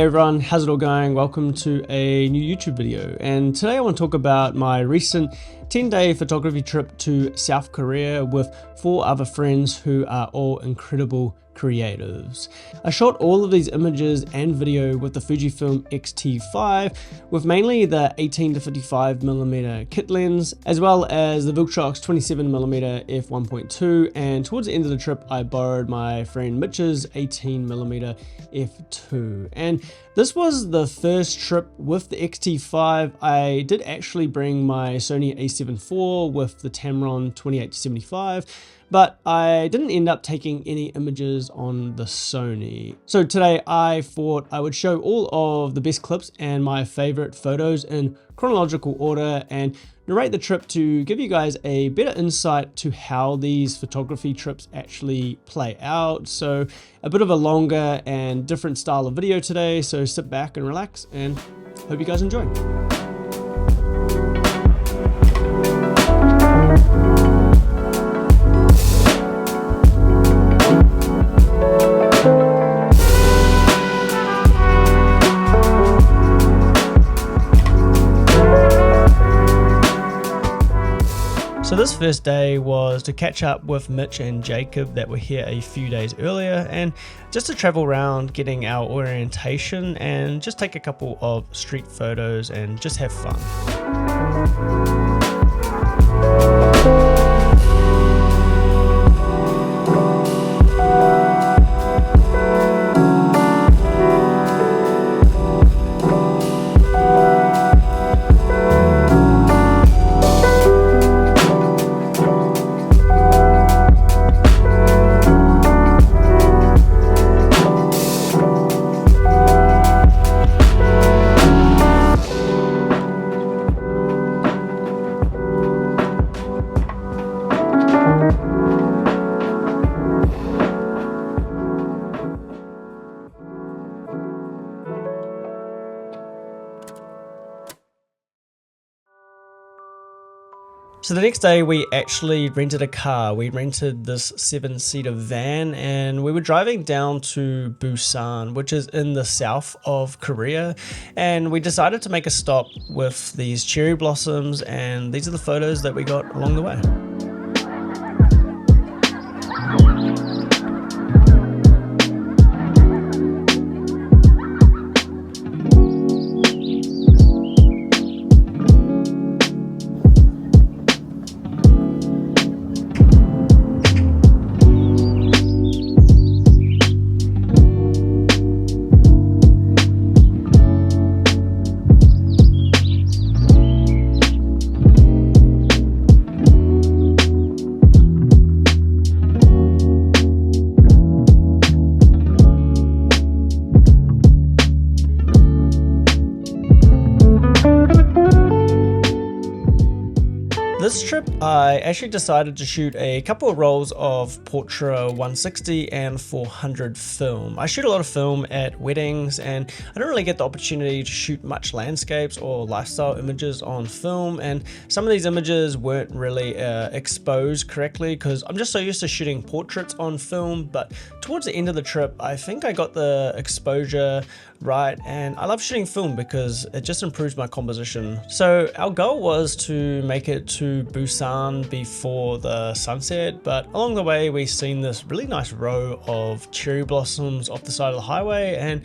everyone, how's it all going? Welcome to a new YouTube video, and today I want to talk about my recent 10-day photography trip to South Korea with 4 other friends who are all incredible creatives. I shot all of these images and video with the Fujifilm XT5 with mainly the 18-55mm kit lens, as well as the Viltrox 27mm f1.2, and towards the end of the trip I borrowed my friend Mitch's 18mm f2. And this was the first trip with the XT5. I did actually bring my Sony a7 IV with the Tamron 28-75, but I didn't end up taking any images on the Sony. So today I thought I would show all of the best clips and my favorite photos in chronological order and narrate the trip to give you guys a better insight to how these photography trips actually play out. So a bit of a longer and different style of video today, so sit back and relax and hope you guys enjoy. So this first day was to catch up with Mitch and Jacob that were here a few days earlier, and just to travel around getting our orientation and just take a couple of street photos and just have fun. So the next day we actually rented a car. We rented this 7-seater van and we were driving down to Busan, which is in the south of Korea, and we decided to make a stop with these cherry blossoms, and these are the photos that we got along the way. This trip, I actually decided to shoot a couple of rolls of Portra 160 and 400 film. I shoot a lot of film at weddings, and I don't really get the opportunity to shoot much landscapes or lifestyle images on film, and some of these images weren't really exposed correctly because I'm just so used to shooting portraits on film. But towards the end of the trip, I think I got the exposure right, and I love shooting film because it just improves my composition. So our goal was to make it to Busan before the sunset, but along the way we seen this really nice row of cherry blossoms off the side of the highway, and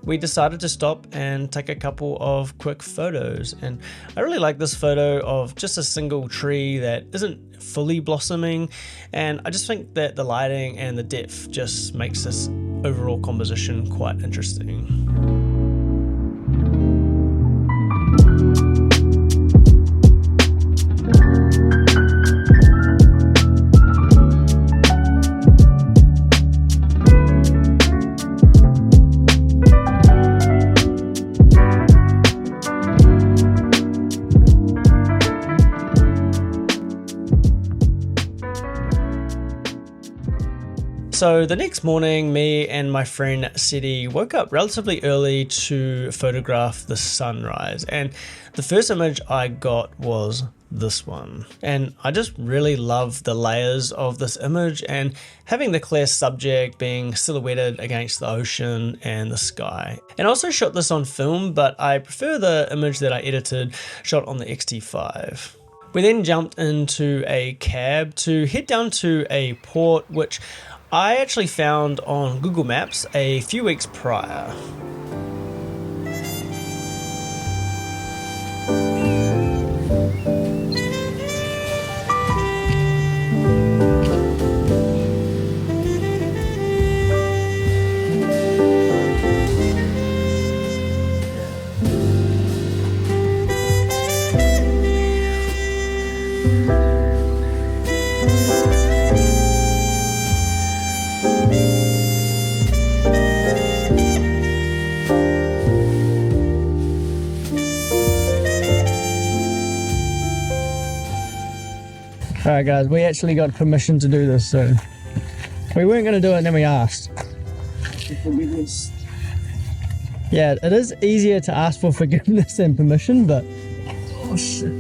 we decided to stop and take a couple of quick photos. And I really like this photo of just a single tree that isn't fully blossoming, and I just think that the lighting and the depth just makes this overall composition quite interesting. So the next morning, me and my friend Seti woke up relatively early to photograph the sunrise, and the first image I got was this one. And I just really love the layers of this image and having the clear subject being silhouetted against the ocean and the sky. And I also shot this on film, but I prefer the image that I edited shot on the XT5. We then jumped into a cab to head down to a port which I actually found on Google Maps a few weeks prior. Alright guys, we actually got permission to do this, so we weren't going to do it and then we asked. Forgiveness. Yeah, it is easier to ask for forgiveness than permission, but oh shit.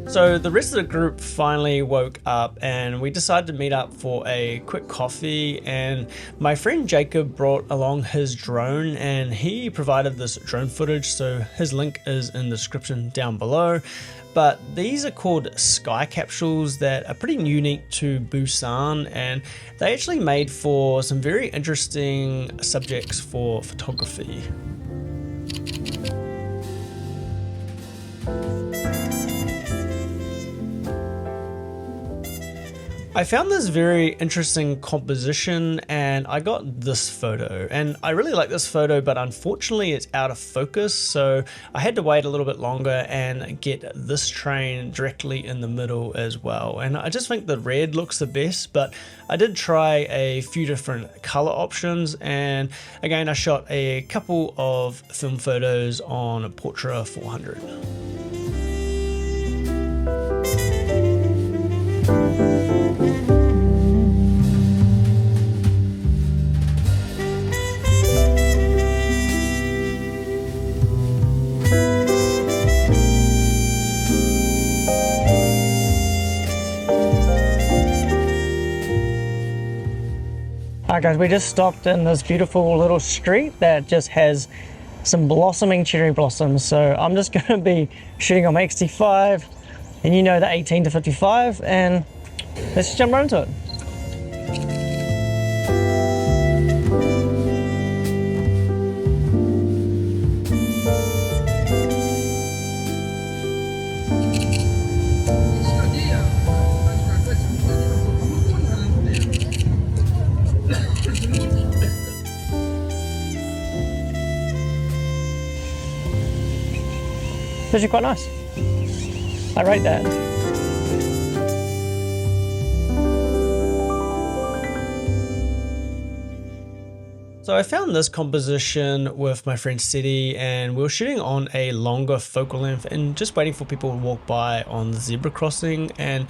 So the rest of the group finally woke up and we decided to meet up for a quick coffee, and my friend Jacob brought along his drone and he provided this drone footage, so his link is in the description down below. But these are called sky capsules that are pretty unique to Busan, and they actually made for some very interesting subjects for photography. I found this very interesting composition and I got this photo, and I really like this photo, but unfortunately it's out of focus, so I had to wait a little bit longer and get this train directly in the middle as well. And I just think the red looks the best, but I did try a few different color options, and again I shot a couple of film photos on a Portra 400. Alright guys, we just stopped in this beautiful little street that just has some blossoming cherry blossoms. So I'm just going to be shooting on my XT5, and you know the 18 to 55, and let's just jump right into it. It's actually quite nice. I rate that. So I found this composition with my friend Seti, and we were shooting on a longer focal length and just waiting for people to walk by on the zebra crossing. And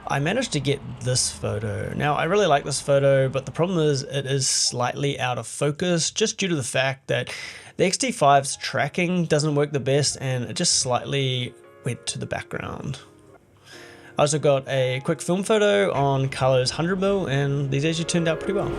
I managed to get this photo. Now, I really like this photo, but the problem is it is slightly out of focus just due to the fact that the XT5's tracking doesn't work the best and it just slightly went to the background. I also got a quick film photo on Carlo's 100mm and these actually turned out pretty well.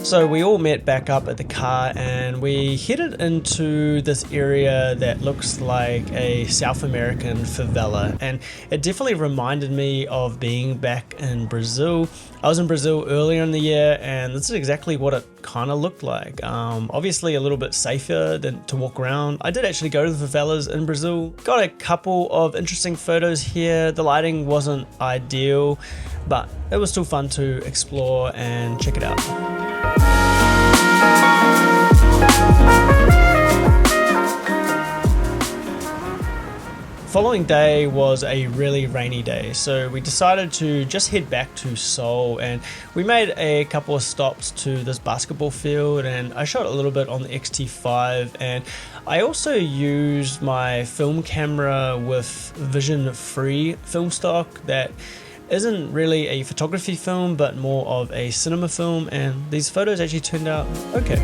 So we all met back up at the car and we headed into this area that looks like a South American favela, and it definitely reminded me of being back in Brazil. I was in Brazil earlier in the year and this is exactly what it kind of looked like. Obviously a little bit safer than to walk around. I did actually go to the favelas in Brazil. Got a couple of interesting photos here. The lighting wasn't ideal, but it was still fun to explore and check it out. Following day was a really rainy day, so we decided to just head back to Seoul, and we made a couple of stops to this basketball field, and I shot a little bit on the XT5, and I also used my film camera with vision-free film stock that isn't really a photography film but more of a cinema film, and these photos actually turned out okay.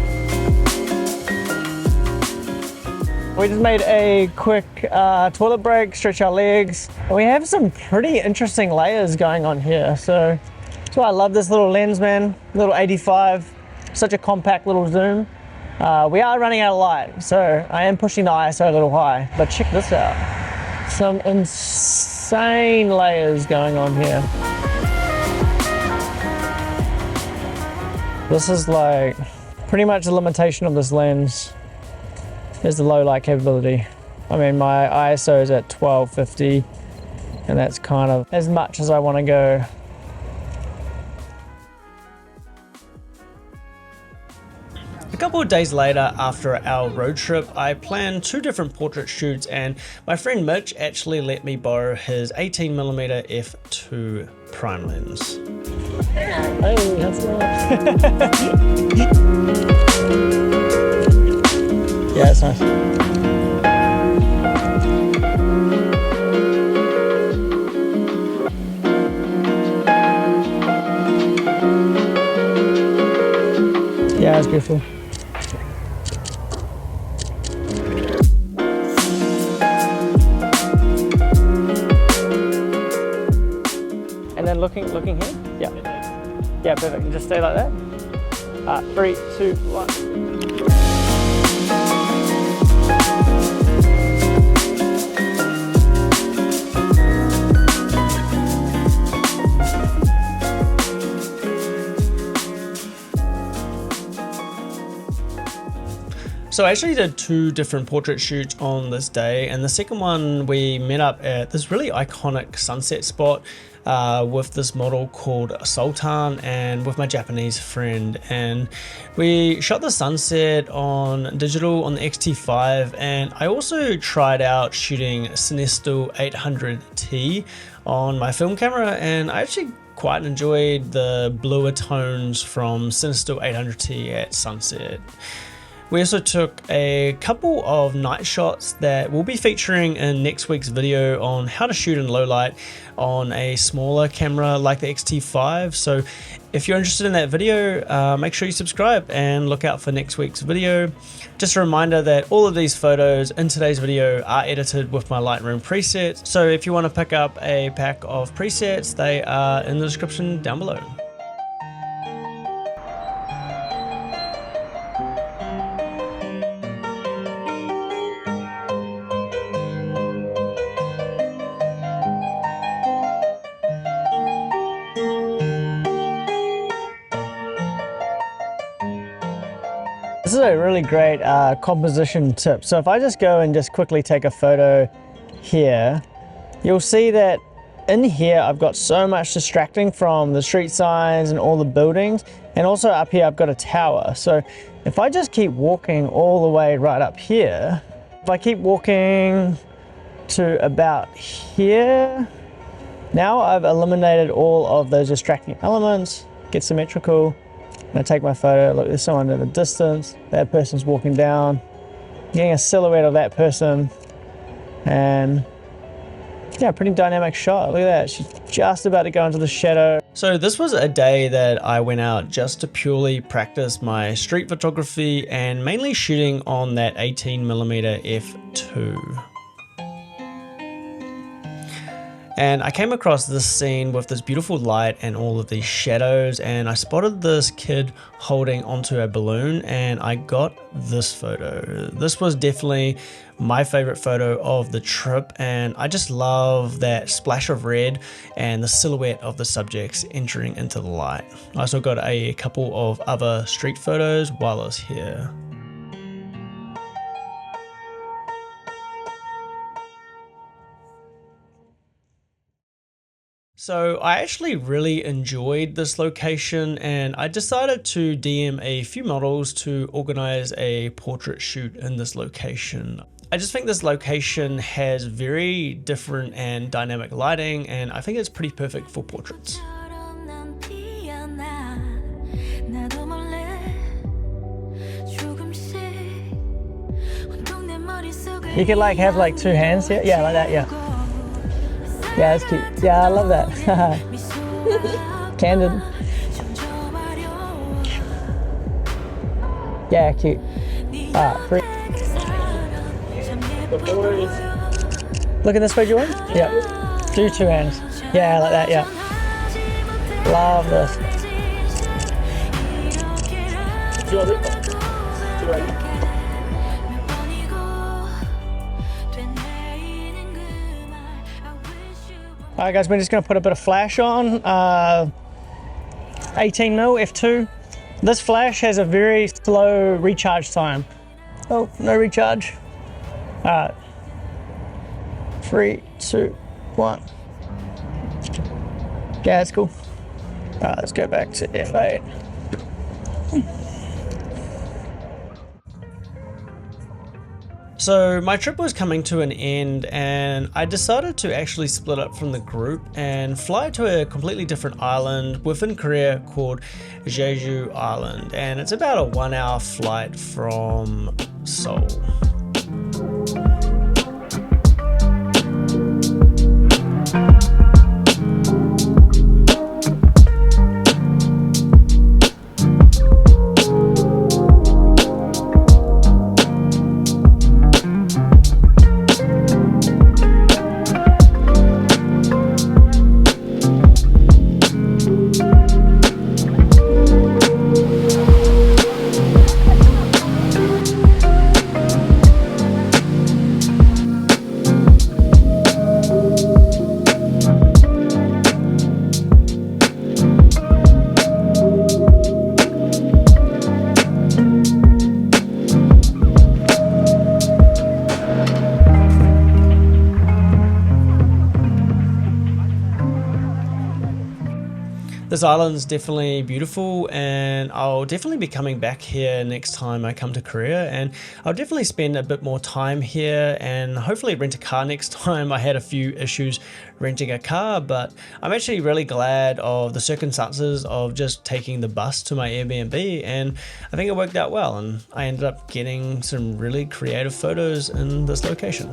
We just made a quick toilet break, stretch our legs. We have some pretty interesting layers going on here, so that's why I love this little lens, man. Little 85, such a compact little zoom. We are running out of light, so I am pushing the ISO a little high, but check this out. Some insane layers going on here. This is like pretty much the limitation of this lens. Is the low light capability. I mean, my ISO is at 1250 and that's kind of as much as I want to go. A couple of days later, after our road trip, I planned 2 different portrait shoots, and my friend Mitch actually let me borrow his 18mm f2 prime lens. Hey, how's it going? Yeah, it's nice. Yeah, it's beautiful. And then looking here? Yeah. Yeah, perfect. And just stay like that. 3, 2, 1. So I actually did 2 different portrait shoots on this day, and the second one we met up at this really iconic sunset spot with this model called Sultan and with my Japanese friend, and we shot the sunset on digital on the XT5, and I also tried out shooting Cinestill 800T on my film camera, and I actually quite enjoyed the bluer tones from Cinestill 800T at sunset. We also took a couple of night shots that we'll be featuring in next week's video on how to shoot in low light on a smaller camera like the XT5. So if you're interested in that video, make sure you subscribe and look out for next week's video. Just a reminder that all of these photos in today's video are edited with my Lightroom presets. So if you want to pick up a pack of presets, they are in the description down below. This is a really great composition tip. So if I just go and just quickly take a photo here, you'll see that in here I've got so much distracting from the street signs and all the buildings, and also up here I've got a tower. So if I just keep walking all the way right up here, if I keep walking to about here, now I've eliminated all of those distracting elements, get symmetrical, I take my photo, look, there's someone in the distance, that person's walking down, getting a silhouette of that person, and yeah, pretty dynamic shot. Look at that, she's just about to go into the shadow. So this was a day that I went out just to purely practice my street photography and mainly shooting on that 18mm f2. And I came across this scene with this beautiful light and all of these shadows, and I spotted this kid holding onto a balloon, and I got this photo. This was definitely my favorite photo of the trip, and I just love that splash of red and the silhouette of the subjects entering into the light. I also got a couple of other street photos while I was here. So I actually really enjoyed this location, and I decided to DM a few models to organize a portrait shoot in this location. I just think this location has very different and dynamic lighting, and I think it's pretty perfect for portraits. You could like have like two hands here, yeah, like that, yeah. Yeah, that's cute. Yeah, I love that. Candid. Yeah, cute. Free. Look at this photo you want? Yeah. Do two hands. Yeah, like that, yeah. Love this. Alright guys, we're just going to put a bit of flash on, 18mm f2. This flash has a very slow recharge time. Oh, no recharge. Alright, 3, 2, 1. Yeah, that's cool. Alright, let's go back to f8. So my trip was coming to an end, and I decided to actually split up from the group and fly to a completely different island within Korea called Jeju Island, and it's about a 1-hour flight from Seoul. This island's definitely beautiful, and I'll definitely be coming back here next time I come to Korea, and I'll definitely spend a bit more time here and hopefully rent a car next time. I had a few issues renting a car, but I'm actually really glad of the circumstances of just taking the bus to my Airbnb, and I think it worked out well, and I ended up getting some really creative photos in this location.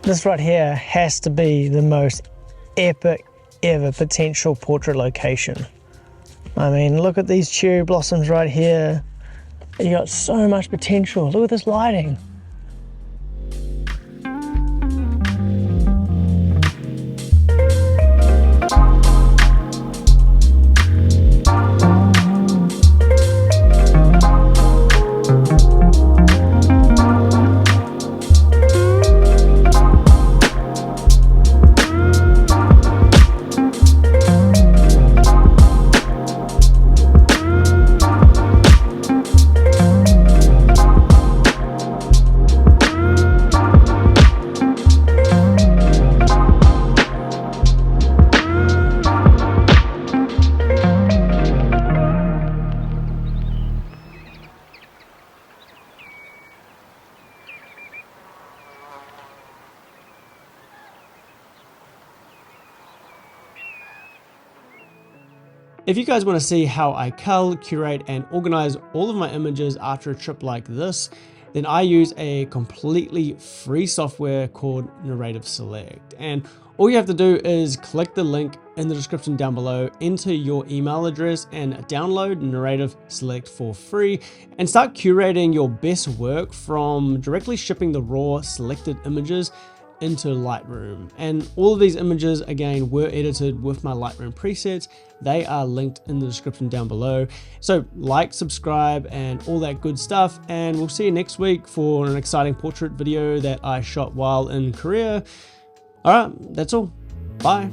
This right here has to be the most epic ever potential portrait location. I mean, look at these cherry blossoms right here. You got so much potential. Look at this lighting. If you guys want to see how I cull, curate, and organize all of my images after a trip like this, then I use a completely free software called Narrative Select. And all you have to do is click the link in the description down below, enter your email address, and download Narrative Select for free, and start curating your best work from directly shipping the raw selected images into Lightroom. And all of these images, again, were edited with my Lightroom presets. They are linked in the description down below. So like, subscribe, and all that good stuff. And we'll see you next week for an exciting portrait video that I shot while in Korea. All right, that's all. Bye.